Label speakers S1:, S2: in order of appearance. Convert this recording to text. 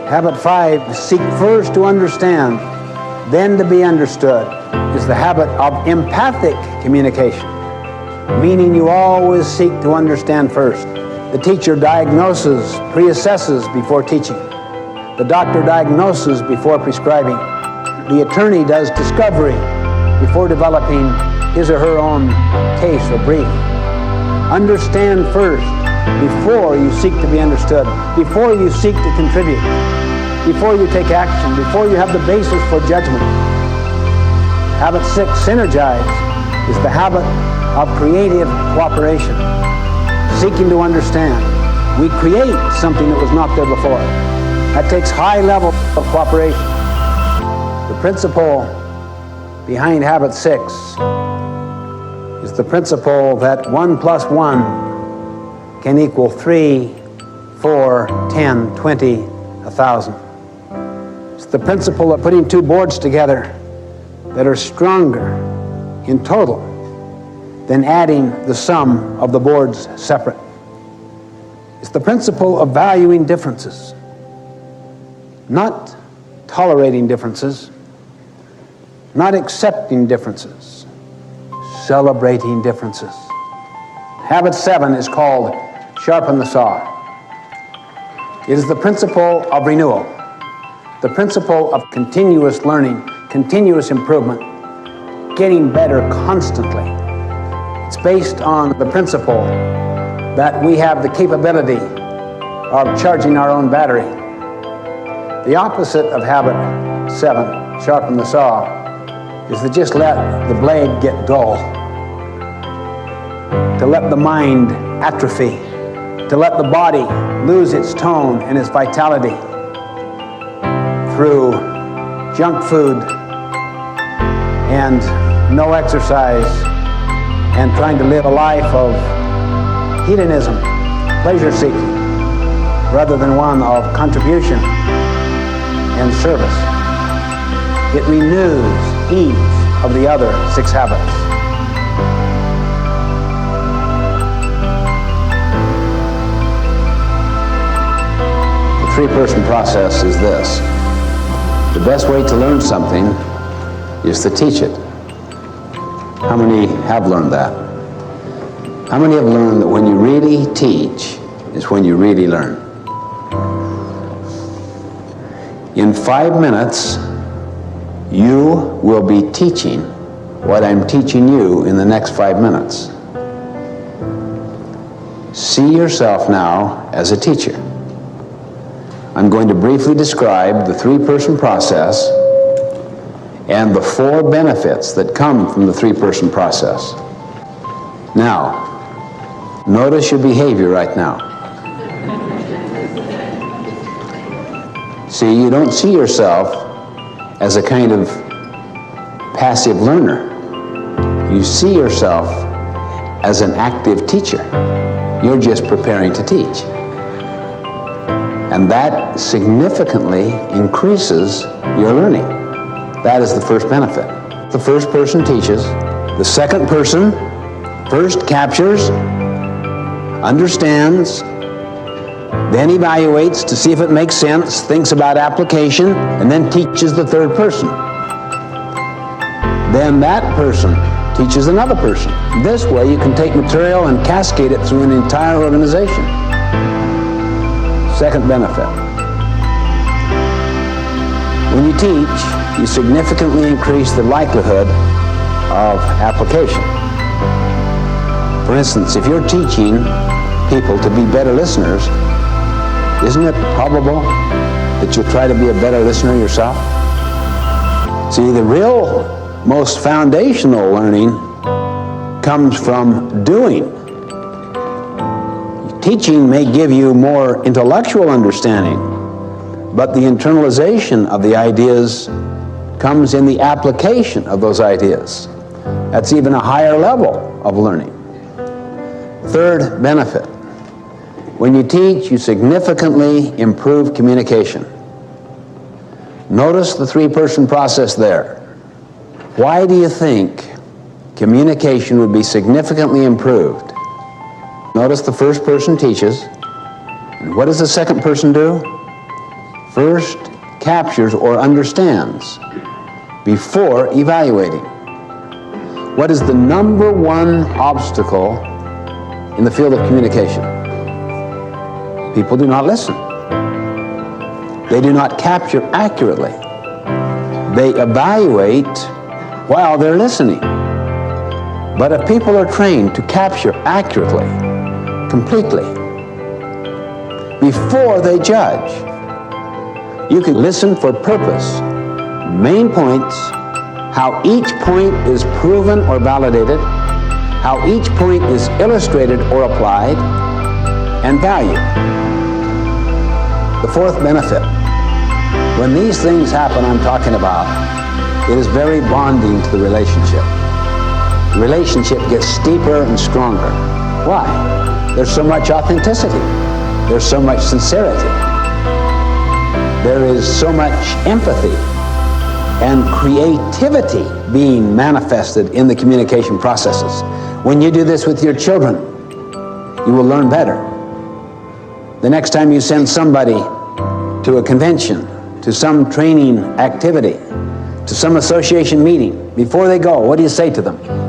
S1: Habit 5, seek first to understand, then to be understood, is the habit of empathic communication, meaning you always seek to understand first. The teacher diagnoses, pre-assesses before teaching. The doctor diagnoses before prescribing. The attorney does discovery before developing his or her own case or brief. Understand first before you seek to be understood, before you seek to contribute, before you take action, before you have the basis for judgment. Habit 6, synergize, is the habit of creative cooperation, seeking to understand. We create something that was not there before. That takes high level of cooperation. The principle behind habit 6 is the principle that 1 plus 1 can equal 3, 4, 10, 20, 1,000. It's the principle of putting two boards together that are stronger in total than adding the sum of the boards separate. It's the principle of valuing differences, not tolerating differences, not accepting differences, celebrating differences. Habit 7 is called sharpen the saw. It is the principle of renewal, the principle of continuous learning, continuous improvement, getting better constantly. It's based on the principle that we have the capability of charging our own battery. The opposite of habit 7, sharpen the saw, is to just let the blade get dull, to let the mind atrophy, to let the body lose its tone and its vitality through junk food and no exercise and trying to live a life of hedonism, pleasure seeking, rather than one of contribution and service. It renews each of the other 6 habits. The 3-person process is this. The best way to learn something is to teach it. How many have learned that? How many have learned that when you really teach is when you really learn? In 5 minutes, you will be teaching what I'm teaching you in the next 5 minutes. See yourself now as a teacher. I'm going to briefly describe the 3-person process and the 4 benefits that come from the 3-person process. Now, notice your behavior right now. See, you don't see yourself as a kind of passive learner. You see yourself as an active teacher. You're just preparing to teach. And that significantly increases your learning. That is the first benefit. The first person teaches. The second person first captures, understands, then evaluates to see if it makes sense, thinks about application, and then teaches the third person. Then that person teaches another person. This way you can take material and cascade it through an entire organization. Second benefit. When you teach, you significantly increase the likelihood of application. For instance, if you're teaching people to be better listeners, isn't it probable that you'll try to be a better listener yourself? See, the real most foundational learning comes from doing. Teaching may give you more intellectual understanding, but the internalization of the ideas comes in the application of those ideas. That's even a higher level of learning. Third benefit. When you teach, you significantly improve communication. Notice the 3-person process there. Why do you think communication would be significantly improved? Notice the first person teaches, and what does the second person do? first captures or understands before evaluating. What is the number one obstacle in the field of communication? People do not listen. They do not capture accurately. They evaluate while they're listening. But if people are trained to capture accurately, completely, before they judge, you can listen for purpose, main points, how each point is proven or validated, how each point is illustrated or applied, and value. The fourth benefit, when these things happen I'm talking about, it is very bonding to the relationship. The relationship gets steeper and stronger. Why? There's so much authenticity. There's so much sincerity. There is so much empathy and creativity being manifested in the communication processes. When you do this with your children, you will learn better. The next time you send somebody to a convention, to some training activity, to some association meeting, before they go, what do you say to them?